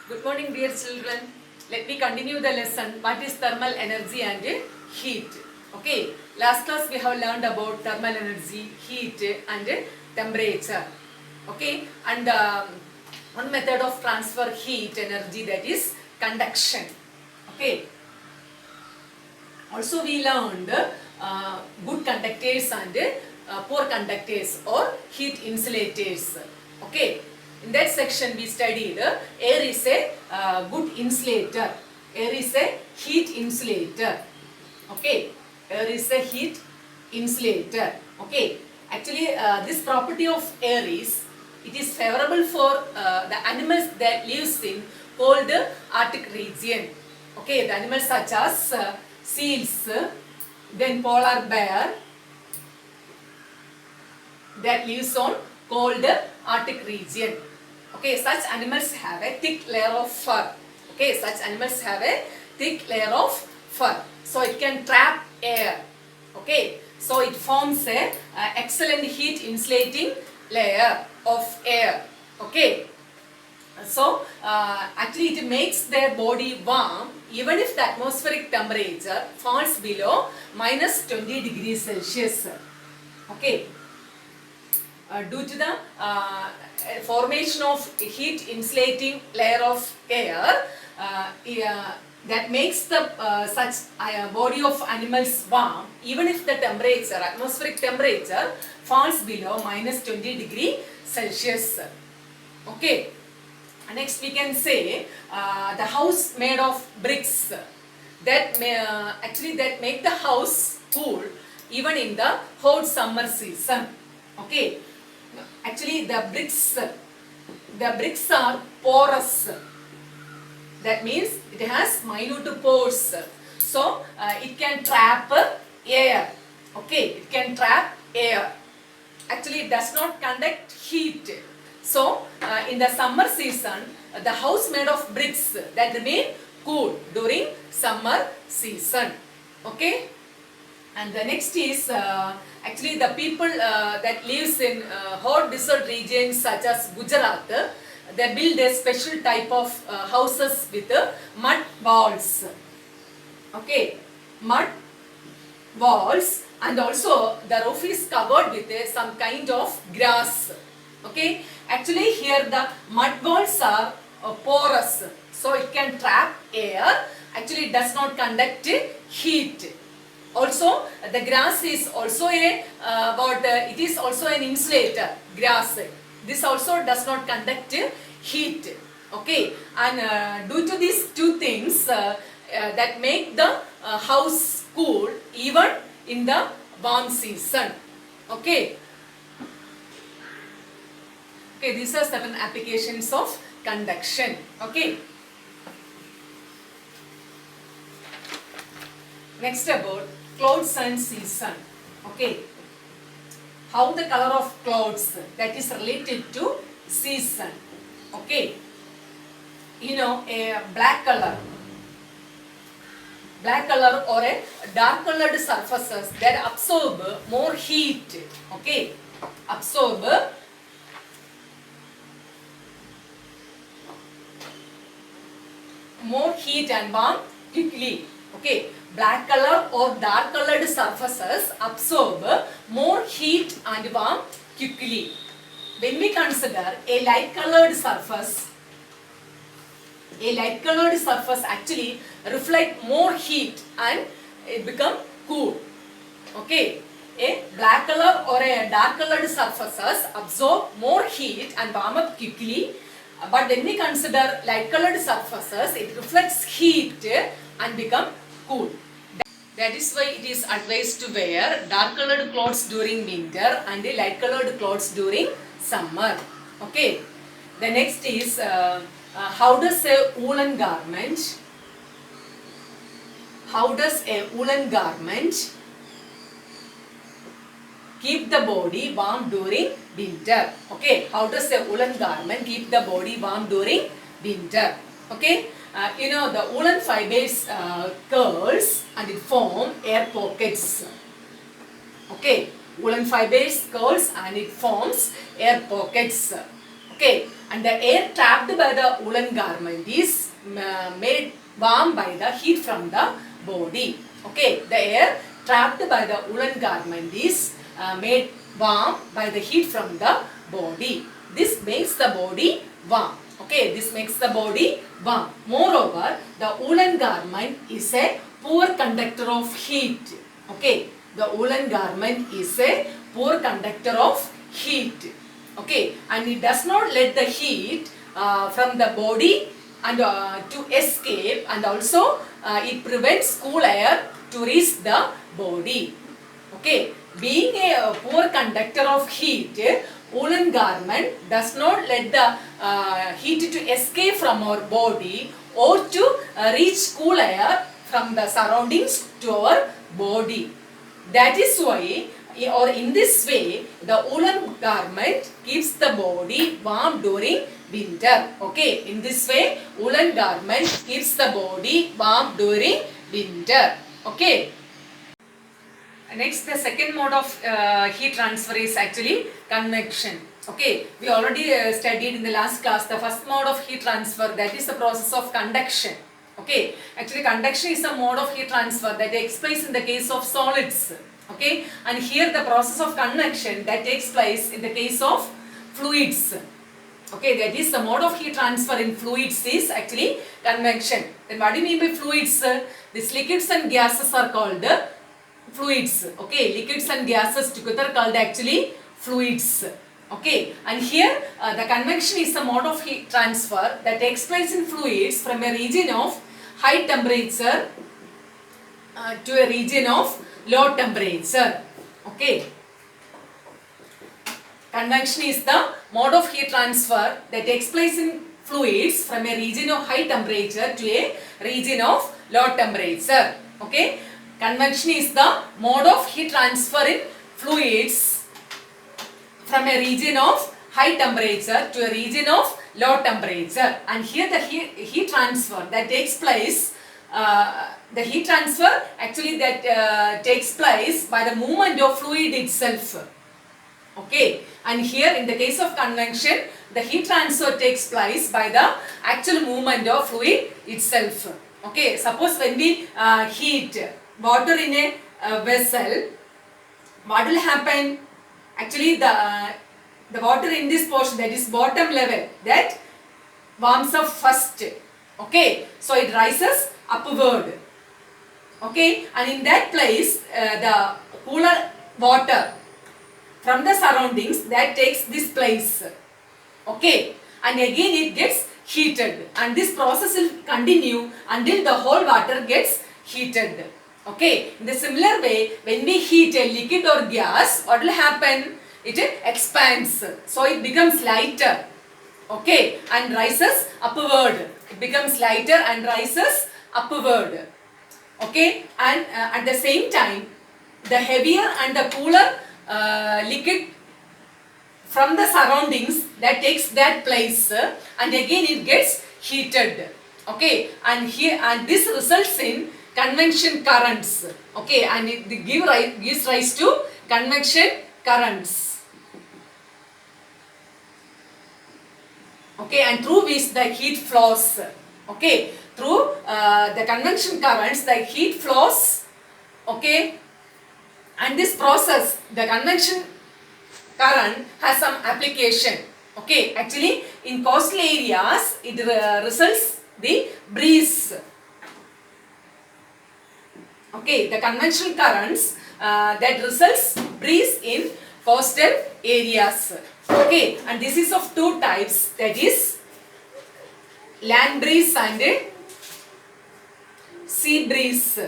Good morning, dear children. Let me continue the lesson. What is thermal energy and heat? Okay. Last class we have learned about thermal energy, heat and temperature. Okay. And one method of transfer heat energy, that is conduction. Okay. Also we learned good conductors and poor conductors or heat insulators. Okay. In that section we studied air is a good insulator. Air is a heat insulator. Okay. Air is a heat insulator. Okay. Actually this property of air is, it is favorable for the animals that lives in cold Arctic region. Okay. The animals such as seals, then polar bear that lives on cold Arctic region. Okay, such animals have a thick layer of fur. Okay, such animals have a thick layer of fur. So it can trap air. Okay, so it forms a excellent heat insulating layer of air. Okay. So actually it makes their body warm even if the atmospheric temperature falls below minus 20 degrees Celsius. Okay. Due to the formation of heat insulating layer of air, that makes the such body of animals warm even if the temperature, atmospheric temperature falls below minus 20 degree Celsius. Okay. Next we can say the house made of bricks that that make the house cool even in the hot summer season. Okay. Actually the bricks are porous. That means it has minute pores. So it can trap air. Okay, it can trap air. Actually it does not conduct heat. So in the summer season, the house made of bricks that remain cool during summer season. Okay. And the next is actually the people that lives in hot desert regions such as Gujarat, they build a special type of houses with mud walls. Okay, mud walls, and also the roof is covered with some kind of grass. Okay, actually here the mud walls are porous, so it can trap air. Actually it does not conduct heat. Also the grass is also it is also an insulator, grass. This also does not conduct heat. Okay, and due to these two things that make the house cool even in the warm season. Okay. Okay, these are certain applications of conduction. Okay. Next about clouds and season. Okay. How the color of clouds, that is related to season. Okay. You know, a black color or a dark colored surfaces that absorb more heat. Okay. Absorb more heat and warm quickly. Okay. Black color or dark colored surfaces absorb more heat and warm quickly. When we consider a light colored surface actually reflect more heat and it become cool. Okay. A black color or a dark colored surfaces absorb more heat and warm up quickly. But when we consider light colored surfaces, it reflects heat and become cool. That is why it is advised to wear dark colored clothes during winter and light colored clothes during summer. Okay. The next is how does a woolen garment keep the body warm during winter? Okay. How does a woolen garment keep the body warm during winter? Okay. You know, the woolen fibers curls and it form air pockets. Okay, woolen fibers curls and it forms air pockets. Okay, and the air trapped by the woolen garment is made warm by the heat from the body. Okay, the air trapped by the woolen garment is made warm by the heat from the body. This makes the body warm. Okay, this makes the body warm. Moreover, the woolen garment is a poor conductor of heat. Okay, the woolen garment is a poor conductor of heat. Okay, and it does not let the heat from the body and to escape, and also it prevents cool air to reach the body. Okay, being a poor conductor of heat, woolen garment does not let the heat to escape from our body or to reach cool air from the surroundings to our body. That is why, or in this way, the woolen garment keeps the body warm during winter. Okay, in this way, woolen garment keeps the body warm during winter. Okay. Next, the second mode of heat transfer is actually convection. Okay, we already studied in the last class the first mode of heat transfer, that is the process of conduction. Okay, actually conduction is a mode of heat transfer that takes place in the case of solids. Okay, and here the process of convection that takes place in the case of fluids. Okay, that is the mode of heat transfer in fluids is actually convection. Then what do you mean by fluids? These liquids and gases are called fluids. Okay, liquids and gases together called actually fluids. Okay, and here the convection is the mode of heat transfer that takes place in fluids from a region of high temperature to a region of low temperature. Okay, convection is the mode of heat transfer that takes place in fluids from a region of high temperature to a region of low temperature. Okay, convection is the mode of heat transfer in fluids from a region of high temperature to a region of low temperature. And here the heat transfer that takes place, the heat transfer actually that takes place by the movement of fluid itself. Okay, and here in the case of convection, the heat transfer takes place by the actual movement of fluid itself. Okay, suppose when we heat water in a vessel, what will happen? Actually the water in this portion, that is bottom level, that warms up first. Okay, so it rises upward. Okay, and in that place the cooler water from the surroundings that takes this place. Okay, and again it gets heated, and this process will continue until the whole water gets heated. Okay, in the similar way, when we heat a liquid or gas, what will happen? It expands, so it becomes lighter. Okay, and rises upward. It becomes lighter and rises upward. Okay, and at the same time, the heavier and the cooler liquid from the surroundings that takes that place, and again it gets heated. Okay, and this results in convection currents. Okay, and it gives rise to convection currents. Okay, and through which the heat flows. Okay, through the convection currents the heat flows. Okay, and this process, the convection current, has some application. Okay, actually in coastal areas it results the breeze. Okay, the convection currents that results breeze in coastal areas. Okay, and this is of two types, that is land breeze and sea breeze.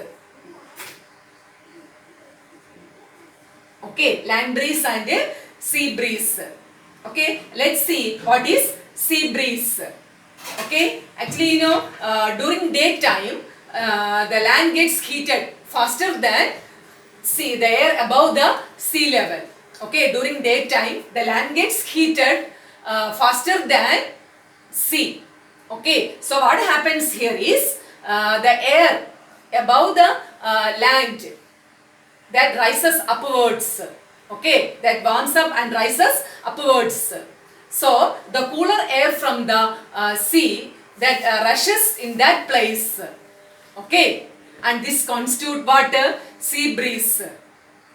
Okay, land breeze and sea breeze. Okay, let's see what is sea breeze. Okay, actually during daytime the land gets heated faster than the air above the sea level. Okay, during daytime the land gets heated faster than sea. Okay, so what happens here is the air above the land that rises upwards. Okay, that warms up and rises upwards. So the cooler air from the sea that rushes in that place. Okay, and this constitute what? Sea breeze.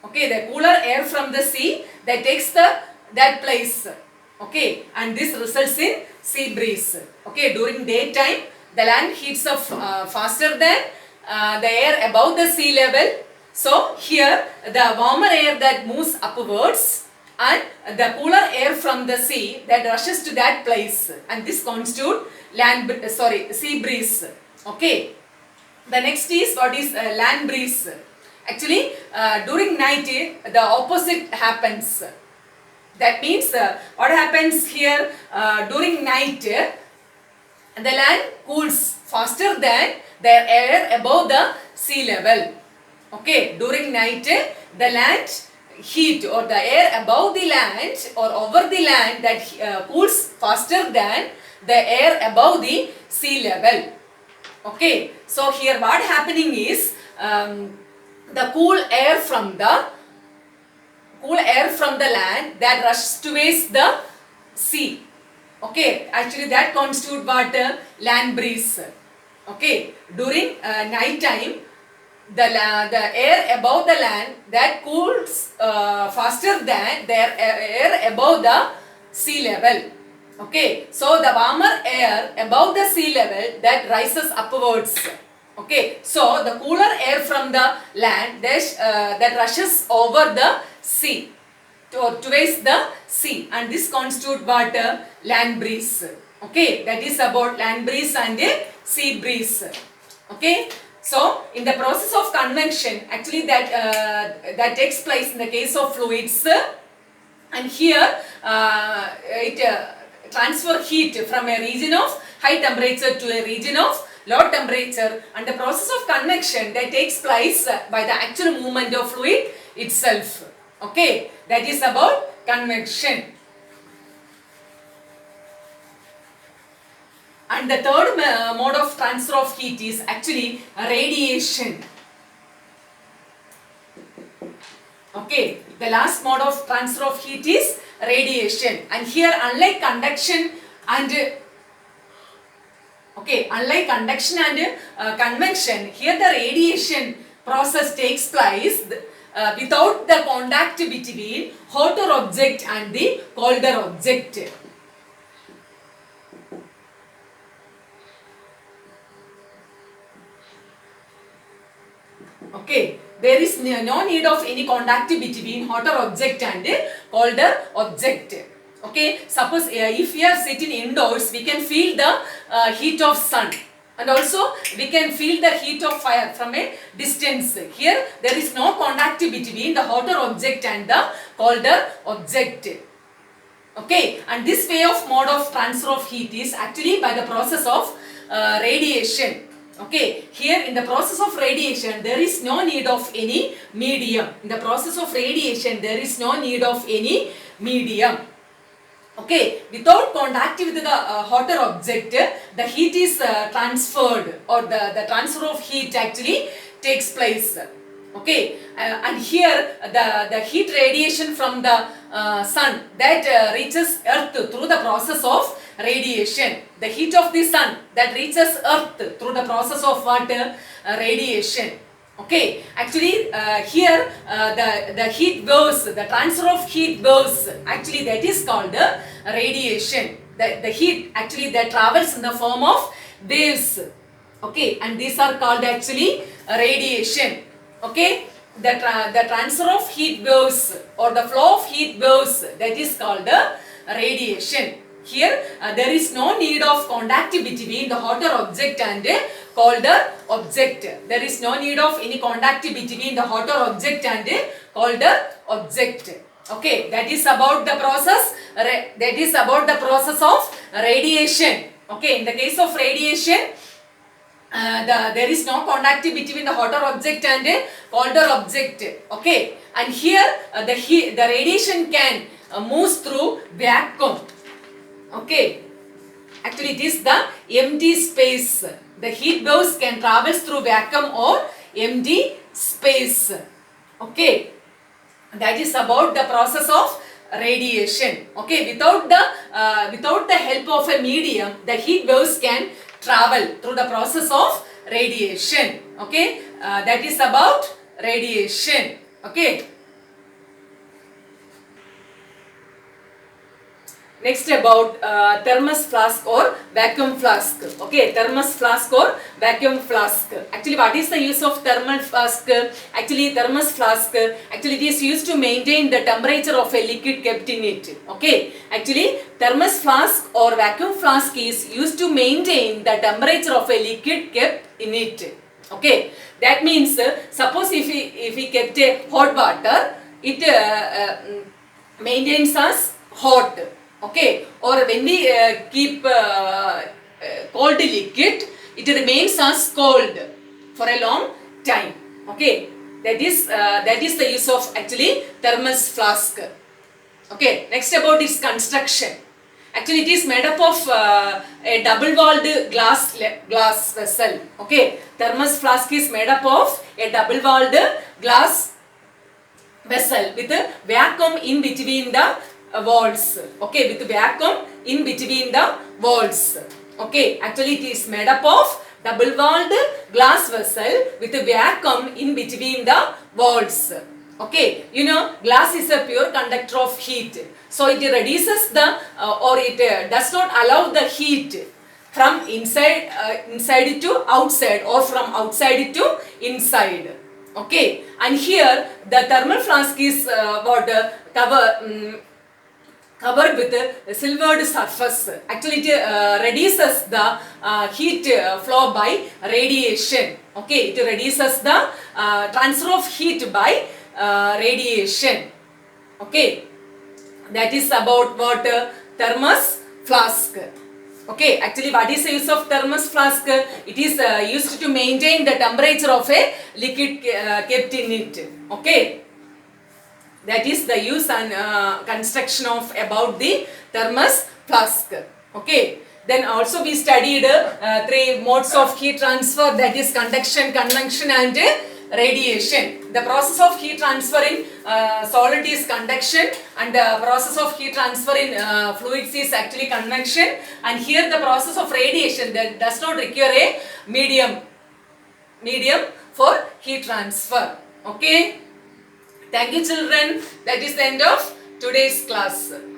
Okay, the cooler air from the sea that takes that place. Okay, and this results in sea breeze. Okay, during daytime the land heats up faster than the air above the sea level. So here the warmer air that moves upwards and the cooler air from the sea that rushes to that place, and this constitute sea breeze. Okay. The next is what is land breeze. Actually, during night the opposite happens. That means what happens here during night, the land cools faster than the air above the sea level. Okay, during night the land heat or the air above the land or over the land that cools faster than the air above the sea level. Okay, so here what happening is the cool air from the land that rushes towards the sea. Okay, actually that constitute what? Land breeze. Okay, during night time the air above the land that cools faster than the air above the sea level. Okay, so the warmer air above the sea level that rises upwards. Okay, so the cooler air from the land that rushes over the sea towards the sea, and this constitute what? Land breeze. Okay, that is about land breeze and sea breeze. Okay, so in the process of convection, actually that takes place in the case of fluids, and here it transfer heat from a region of high temperature to a region of low temperature, and the process of convection that takes place by the actual movement of fluid itself. Okay, that is about convection. And the third mode of transfer of heat is actually radiation. Okay, the last mode of transfer of heat is radiation, and here unlike conduction and convection, here the radiation process takes place without the contact between hotter object and the colder object. Okay, there is no need of any contact between hotter object and colder object. Okay, suppose if we are sitting indoors, we can feel the heat of sun, and also we can feel the heat of fire from a distance. Here there is no contact between the hotter object and the colder object. Okay, and this way of mode of transfer of heat is actually by the process of radiation. Okay, here in the process of radiation there is no need of any medium. In the process of radiation there is no need of any medium. Okay, without contact with the hotter object, the heat is transferred, or the transfer of heat actually takes place. Okay, and here the heat radiation from the sun that reaches earth through the process of radiation. The heat of the sun that reaches earth through the process of what? Radiation. Okay, actually here the heat waves, the transfer of heat waves, actually that is called radiation. The heat actually that travels in the form of waves. Okay, and these are called actually radiation. Okay, the transfer of heat waves or the flow of heat waves, that is called radiation. Here there is no need of contact between the hotter object and colder object. There is no need of any contact between the hotter object and colder object. Okay, that is about the process. That is about the process of radiation. Okay, in the case of radiation, there is no contact between the hotter object and colder object. Okay, and here the radiation can move through vacuum. Okay, actually it is the empty space. The heat waves can travel through vacuum or empty space. Okay, that is about the process of radiation. Okay, without the help of a medium, the heat waves can travel through the process of radiation. Okay, that is about radiation. Okay. Next about thermos flask or vacuum flask. Okay, thermos flask or vacuum flask. Actually, what is the use of thermal flask? Actually, thermos flask, actually it is used to maintain the temperature of a liquid kept in it. Okay, actually thermos flask or vacuum flask is used to maintain the temperature of a liquid kept in it. Okay, that means suppose if we kept a hot water, it maintains us hot. Okay, or when we keep cold liquid, it remains as cold for a long time. Okay, that is the use of actually thermos flask. Okay, next about its construction. Actually, it is made up of a double-walled glass vessel. Okay, thermos flask is made up of a double-walled glass vessel with a vacuum in between the walls. Okay, with vacuum in between the walls. Okay, actually it is made up of double-walled glass vessel with a vacuum in between the walls. Okay, you know glass is a pure conductor of heat. So it reduces the or it does not allow the heat from inside to outside or from outside to inside. Okay, and here the thermal flask is covered with a silvered surface. Actually it reduces the heat flow by radiation. Okay, it reduces the transfer of heat by radiation. Okay, that is about what thermos flask. Okay, actually what is the use of thermos flask? It is used to maintain the temperature of a liquid kept in it. Okay, that is the use and construction of about the thermos flask. Okay, then also we studied three modes of heat transfer, that is conduction, convection and radiation. The process of heat transfer in solid is conduction and the process of heat transfer in fluids is actually convection, and here the process of radiation that does not require a medium for heat transfer. Okay, thank you children, that is the end of today's class.